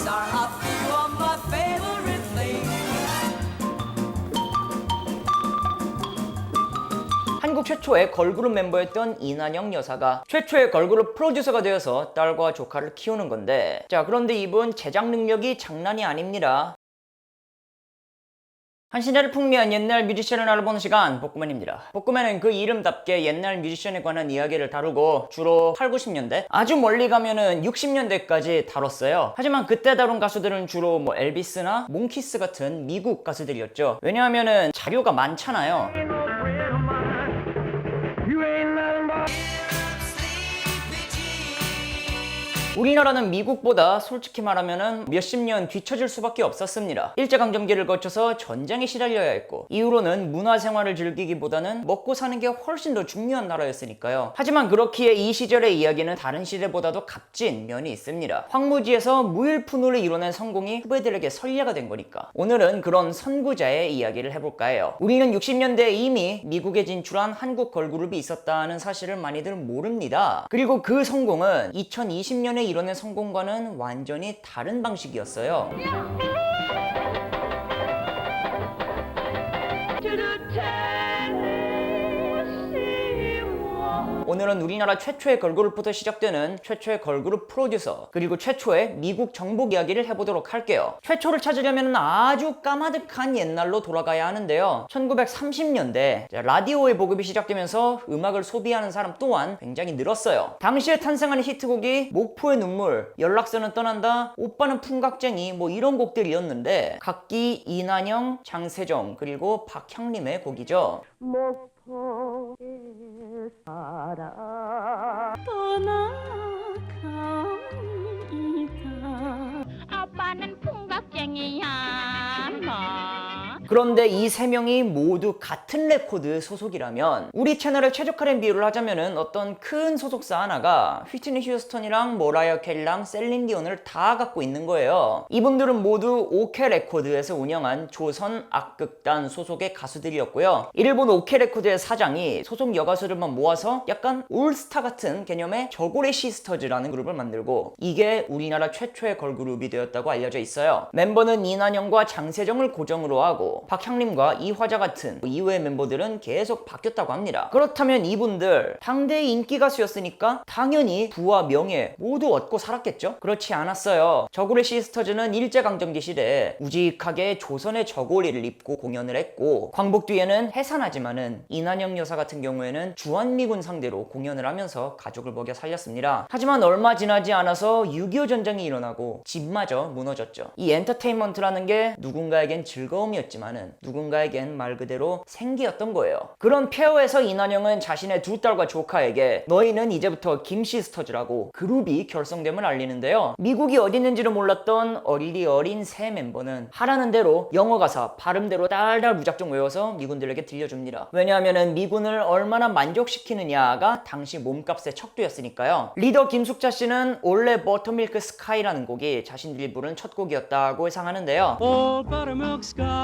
star up, you are my favorite thing. 한국 최초의 걸그룹 멤버였던 이난영 여사가 최초의 걸그룹 프로듀서가 되어서 딸과 조카를 키우는 건데, 자, 그런데 이분 제작 능력이 장난이 아닙니다. 한 시대를 풍미한 옛날 뮤지션을 알아보는 시간, 복구맨입니다. 복구맨은 그 이름답게 옛날 뮤지션에 관한 이야기를 다루고 주로 8, 90년대, 아주 멀리 가면은 60년대까지 다뤘어요. 하지만 그때 다룬 가수들은 주로 뭐 엘비스나 몽키스 같은 미국 가수들이었죠. 왜냐하면은 자료가 많잖아요. 우리나라는 미국보다 솔직히 말하면은 몇십 년 뒤처질 수밖에 없었습니다. 일제강점기를 거쳐서 전쟁에 시달려야 했고, 이후로는 문화생활을 즐기기보다는 먹고 사는 게 훨씬 더 중요한 나라였으니까요. 하지만 그렇기에 이 시절의 이야기는 다른 시대보다도 값진 면이 있습니다. 황무지에서 무일푼으로 이뤄낸 성공이 후배들에게 선례가 된 거니까 오늘은 그런 선구자의 이야기를 해볼까 해요. 우리는 60년대에 이미 미국에 진출한 한국 걸그룹이 있었다는 사실을 많이들 모릅니다. 그리고 그 성공은 2020년에 이뤄낸 성공과는 완전히 다른 방식이었어요. 오늘은 우리나라 최초의 걸그룹부터 시작되는 최초의 걸그룹 프로듀서, 그리고 최초의 미국 정복 이야기를 해보도록 할게요. 최초를 찾으려면 아주 까마득한 옛날로 돌아가야 하는데요. 1930년대 라디오의 보급이 시작되면서 음악을 소비하는 사람 또한 굉장히 늘었어요. 당시에 탄생한 히트곡이 목포의 눈물, 연락선은 떠난다, 오빠는 풍각쟁이, 뭐 이런 곡들이었는데 각기 이난영, 장세정, 그리고 박형림의 곡이죠. 목포에 살아 떠나갑니다. 아빠는 풍각쟁이야 마. 그런데 이 세 명이 모두 같은 레코드 소속이라면, 우리 채널에 최적화된 비유를 하자면은 어떤 큰 소속사 하나가 휘트니 휴스턴이랑 모라이어 캐리랑 셀린 디온을 다 갖고 있는 거예요. 이분들은 모두 오케 레코드에서 운영한 조선 악극단 소속의 가수들이었고요. 일본 오케 레코드의 사장이 소속 여가수들만 모아서 약간 올스타 같은 개념의 저고래 시스터즈라는 그룹을 만들고, 이게 우리나라 최초의 걸그룹이 되었다고 알려져 있어요. 멤버는 이난영과 장세정을 고정으로 하고 박향림과 이화자 같은 이후의 멤버들은 계속 바뀌었다고 합니다. 그렇다면 이분들 당대의 인기 가수였으니까 당연히 부와 명예 모두 얻고 살았겠죠? 그렇지 않았어요. 저고리 시스터즈는 일제강점기 시대에 우직하게 조선의 저고리를 입고 공연을 했고, 광복 뒤에는 해산하지만은 이난영 여사 같은 경우에는 주한미군 상대로 공연을 하면서 가족을 먹여 살렸습니다. 하지만 얼마 지나지 않아서 6.25 전쟁이 일어나고 집마저 무너졌죠. 이 엔터테인먼트라는 게 누군가에겐 즐거움이었지만 누군가에겐 말 그대로 생기였던 거예요. 그런 폐허에서 이난영은 자신의 두 딸과 조카에게 너희는 이제부터 김시스터즈라고 그룹이 결성됨을 알리는데요. 미국이 어디 있는지를 몰랐던 어린 새 멤버는 하라는 대로 영어 가사 발음대로 달달 무작정 외워서 미군들에게 들려줍니다. 왜냐하면 미군을 얼마나 만족시키느냐가 당시 몸값의 척도였으니까요. 리더 김숙자 씨는 올레 버터밀크 스카이라는 곡이 자신들이 부른 첫 곡이었다고 예상하는데요. Old buttermilk sky.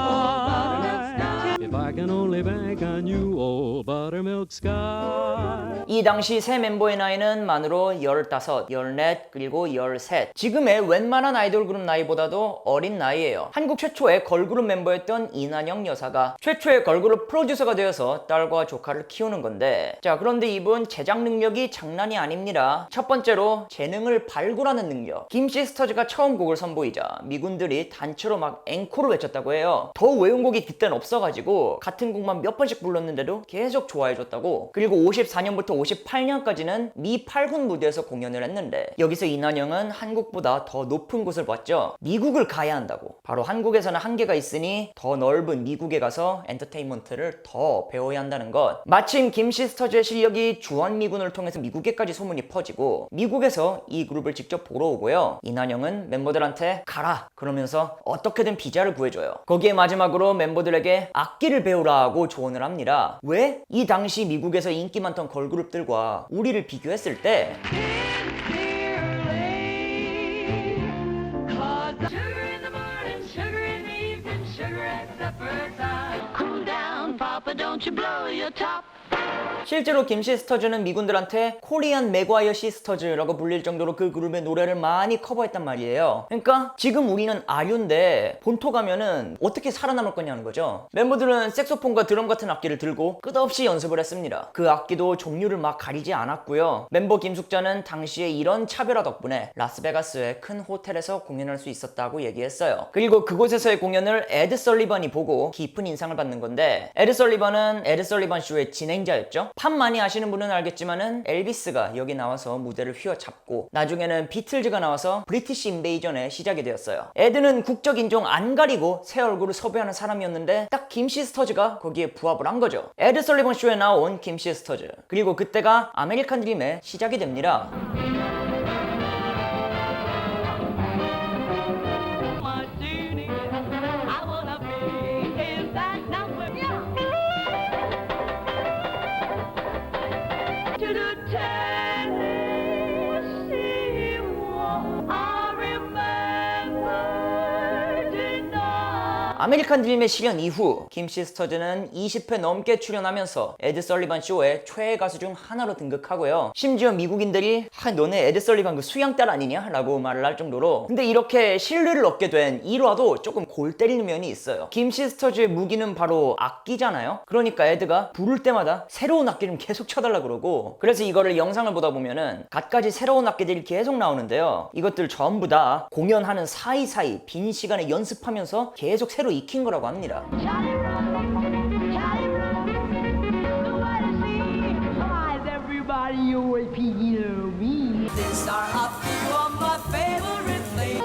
If I can only bank on you, old buttermilk sky. 이 당시 새 멤버의 나이는 만으로 15, 14, 그리고 13. 지금의 웬만한 아이돌 그룹 나이보다도 어린 나이예요. 한국 최초의 걸그룹 멤버였던 이난영 여사가 최초의 걸그룹 프로듀서가 되어서 딸과 조카를 키우는 건데, 자, 그런데 이분 제작 능력이 장난이 아닙니다. 첫 번째로 재능을 발굴하는 능력. 김시스터즈가 처음 곡을 선보이자 미군들이 단체로 막 앵콜을 외쳤다고 해요. 더 외운 곡이 그땐 없어가지고 같은 곡만 몇 번씩 불렀는데도 계속 좋아해줬다고. 그리고 54년부터 58년까지는 미 8군 무대에서 공연을 했는데, 여기서 이난영은 한국보다 더 높은 곳을 봤죠. 미국을 가야 한다고. 바로 한국에서는 한계가 있으니 더 넓은 미국에 가서 엔터테인먼트를 더 배워야 한다는 것. 마침 김시스터즈의 실력이 주한미군을 통해서 미국에까지 소문이 퍼지고, 미국에서 이 그룹을 직접 보러 오고요. 이난영은 멤버들한테 가라 그러면서 어떻게든 비자를 구해줘요. 거기에 마지막으로 멤버들에게 악기를 배우라고 조언을 합니다. 왜? 이 당시 미국에서 인기 많던 걸그룹들과 우리를 비교했을 때 Cool down, Papa, don't you blow your top. 실제로 김 시스터즈는 미군들한테 코리안 맥과이어 시스터즈라고 불릴 정도로 그 그룹의 노래를 많이 커버했단 말이에요. 그러니까 지금 우리는 아류인데 본토 가면은 어떻게 살아남을 거냐는 거죠. 멤버들은 색소폰과 드럼 같은 악기를 들고 끝없이 연습을 했습니다. 그 악기도 종류를 막 가리지 않았고요. 멤버 김숙자는 당시에 이런 차별화 덕분에 라스베가스의 큰 호텔에서 공연할 수 있었다고 얘기했어요. 그리고 그곳에서의 공연을 에드 설리번이 보고 깊은 인상을 받는 건데, 에드 설리번은 에드 설리번 쇼의 진행자였죠. 팝 많이 아시는 분은 알겠지만은 엘비스가 여기 나와서 무대를 휘어잡고 나중에는 비틀즈가 나와서 브리티시 인베이전의 시작이 되었어요. 에드는 국적 인종 안 가리고 새 얼굴을 섭외하는 사람이었는데 딱 김 시스터즈가 거기에 부합을 한 거죠. 에드 설리번 쇼에 나온 김 시스터즈, 그리고 그때가 아메리칸 드림의 시작이 됩니다. My duty, I wanna be in that number. To the Tennessee Waltz, I remember the night. 아메리칸 드림의 실현 이후 김 시스터즈는 20회 넘게 출연하면서 에드 설리반 쇼의 최애 가수 중 하나로 등극하고요. 심지어 미국인들이 너네 에드 설리반 그 수양딸 아니냐? 라고 말을 할 정도로. 근데 이렇게 신뢰를 얻게 된 일화도 조금 골 때리는 면이 있어요. 김 시스터즈의 무기는 바로 악기잖아요. 그러니까 에드가 부를 때마다 새로운 악기를 계속 쳐달라 그러고, 그래서 이거를 영상을 보다 보면은 갖가지 새로운 악기들이 계속 나오는데요. 이것들 전부 다 공연하는 사이사이 빈 시간에 연습하면서 계속 새로 익힌 거라고 합니다. Charlie Run, Charlie Run, the way to see. Hi, everybody, you repeat me. These are a few of my favorite things.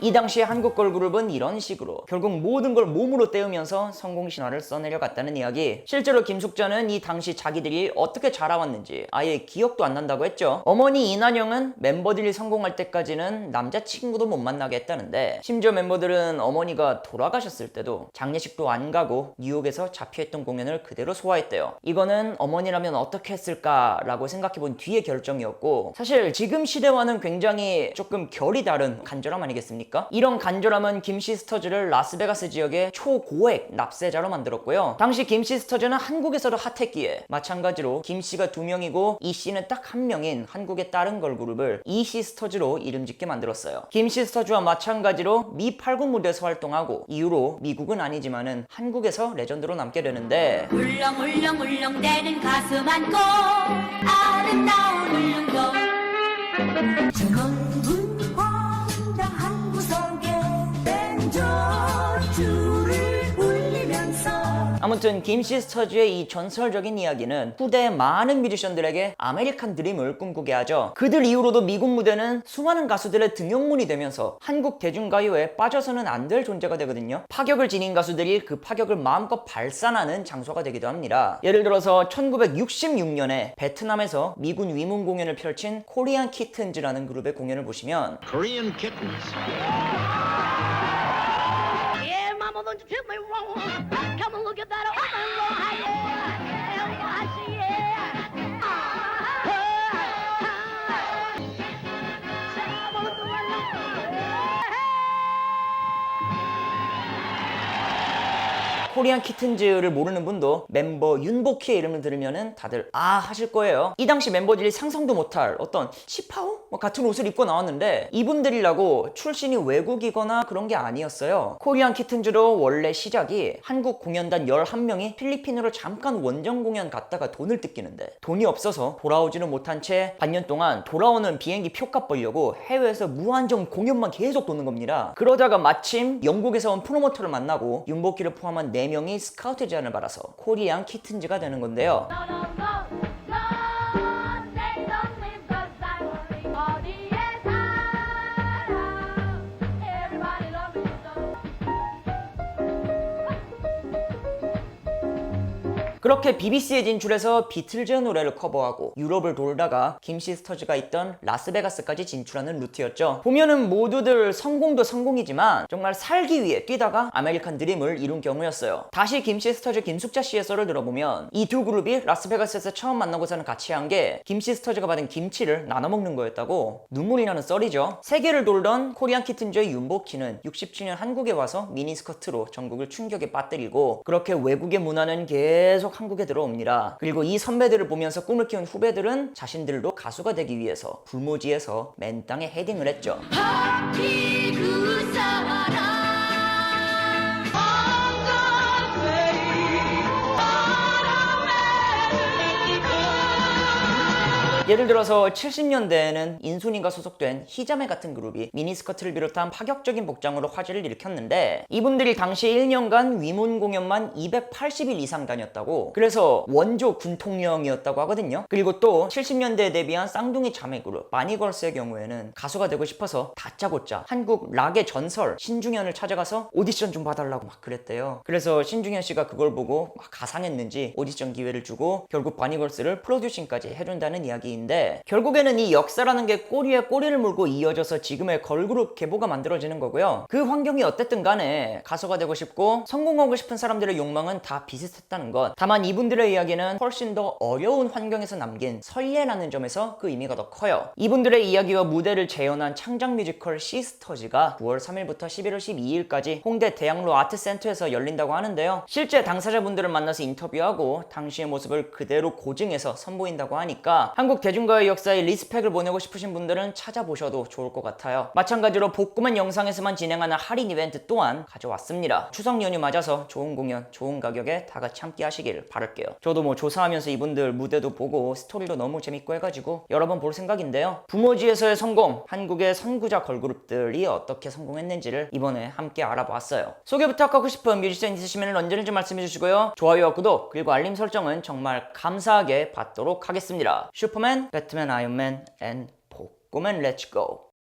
이 당시에 한국 걸그룹은 이런 식으로 결국 모든 걸 몸으로 때우면서 성공 신화를 써내려갔다는 이야기. 실제로 김숙자는 이 당시 자기들이 어떻게 자라왔는지 아예 기억도 안 난다고 했죠. 어머니 이난영은 멤버들이 성공할 때까지는 남자친구도 못 만나게 했다는데, 심지어 멤버들은 어머니가 돌아가셨을 때도 장례식도 안 가고 뉴욕에서 잡혀있던 공연을 그대로 소화했대요. 이거는 어머니라면 어떻게 했을까라고 생각해본 뒤의 결정이었고, 사실 지금 시대와는 굉장히 조금 결이 다른 간절함 아니겠습니까? 이런 간절함은 김 시스터즈를 라스베가스 지역의 초고액 납세자로 만들었고요. 당시 김 시스터즈는 한국에서도 핫했기에 마찬가지로 김 씨가 2명이고 이 씨는 딱 1명인 한국의 다른 걸그룹을 이 시스터즈로 이름 짓게 만들었어요. 김 시스터즈와 마찬가지로 미 8군 무대에서 활동하고 이후로 미국은 아니지만은 한국에서 레전드로 남게 되는데, 울렁울렁울렁대는 가슴 안고 아름다운 울릉도 저 넓은 황당한 구석에 밴조주를 울리면서. 아무튼 김 시스터즈의 이 전설적인 이야기는 후대 많은 뮤지션들에게 아메리칸 드림을 꿈꾸게 하죠. 그들 이후로도 미국 무대는 수많은 가수들의 등용문이 되면서 한국 대중가요에 빠져서는 안 될 존재가 되거든요. 파격을 지닌 가수들이 그 파격을 마음껏 발산하는 장소가 되기도 합니다. 예를 들어서 1966년에 베트남에서 미군 위문 공연을 펼친 코리안 키튼즈라는 그룹의 공연을 보시면 Korean kittens. Yeah, mama, don't you treat me wrong. Come and look at that open road, yeah. I see, yeah. 코리안 키튼즈를 모르는 분도 멤버 윤복희의 이름을 들으면 다들 아 하실 거예요. 이 당시 멤버들이 상상도 못할 어떤 치파오? 같은 옷을 입고 나왔는데 이분들이라고 출신이 외국이거나 그런 게 아니었어요. 코리안 키튼즈로 원래 시작이 한국 공연단 11명이 필리핀으로 잠깐 원정 공연 갔다가 돈을 뜯기는데 돈이 없어서 돌아오지는 못한 채 반년 동안 돌아오는 비행기 표값 벌려고 해외에서 무한정 공연만 계속 도는 겁니다. 그러다가 마침 영국에서 온 프로모터를 만나고 윤복희를 포함한 4명이 스카우트 제안을 받아서 코리안 키튼즈가 되는 건데요. No, no, no, no. They don't live 'cause I 어디에 살아. Everybody loves me so. 그렇게 BBC에 진출해서 비틀즈의 노래를 커버하고 유럽을 돌다가 김시스터즈가 있던 라스베가스까지 진출하는 루트였죠. 보면은 모두들 성공도 성공이지만 정말 살기 위해 뛰다가 아메리칸 드림을 이룬 경우였어요. 다시 김시스터즈 김숙자 씨의 썰을 들어보면 이 두 그룹이 라스베가스에서 처음 만나고서는 같이 한 게 김시스터즈가 받은 김치를 나눠 먹는 거였다고. 눈물이 나는 썰이죠. 세계를 돌던 코리안 키튼즈의 윤복희는 60주년 한국에 와서 미니스커트로 전국을 충격에 빠뜨리고 그렇게 외국의 문화는 계속 한국에 들어옵니다. 그리고 이 선배들을 보면서 꿈을 키운 후배들은 자신들도 가수가 되기 위해서 불모지에서 맨 땅에 헤딩을 했죠. 하필 그 사람 예를 들어서 70년대에는 인순이가 소속된 희자매 같은 그룹이 미니스커트를 비롯한 파격적인 복장으로 화제를 일으켰는데 이분들이 당시 1년간 위문 공연만 280일 이상 다녔다고. 그래서 원조 군통령이었다고 하거든요. 그리고 또 70년대에 데뷔한 쌍둥이 자매 그룹 마니걸스의 경우에는 가수가 되고 싶어서 다짜고짜 한국 락의 전설 신중현을 찾아가서 오디션 좀 봐달라고 막 그랬대요. 그래서 신중현 씨가 그걸 보고 막 가상했는지 오디션 기회를 주고 결국 마니걸스를 프로듀싱까지 해준다는 이야기 인데 결국에는 이 역사라는 게 꼬리에 꼬리를 물고 이어져서 지금의 걸그룹 계보가 만들어지는 거고요. 그 환경이 어땠든 간에 가수가 되고 싶고 성공하고 싶은 사람들의 욕망은 다 비슷했다는 것. 다만 이분들의 이야기는 훨씬 더 어려운 환경에서 남긴 설예라는 점에서 그 의미가 더 커요. 이분들의 이야기와 무대를 재현한 창작 뮤지컬 시스터즈가 9월 3일부터 11월 12일까지 홍대 대학로 아트센터에서 열린다고 하는데요. 실제 당사자분들을 만나서 인터뷰하고 당시의 모습을 그대로 고증해서 선보인다고 하니까 한국 대중가요의 역사에 리스펙을 보내고 싶으신 분들은 찾아보셔도 좋을 것 같아요. 마찬가지로 복구만 영상에서만 진행하는 할인 이벤트 또한 가져왔습니다. 추석 연휴 맞아서 좋은 공연, 좋은 가격에 다 같이 함께 하시길 바랄게요. 저도 뭐 조사하면서 이분들 무대도 보고 스토리도 너무 재밌고 해가지고 여러 번 볼 생각인데요. 부모지에서의 성공, 한국의 선구자 걸그룹들이 어떻게 성공했는지를 이번에 함께 알아봤어요. 소개 부탁하고 싶은 뮤지션 있으시면 언제든지 말씀해주시고요. 좋아요와 구독 그리고 알림 설정은 정말 감사하게 받도록 하겠습니다. 슈퍼맨, 배트맨, 아이언맨, 앤 복구맨 렛츠고.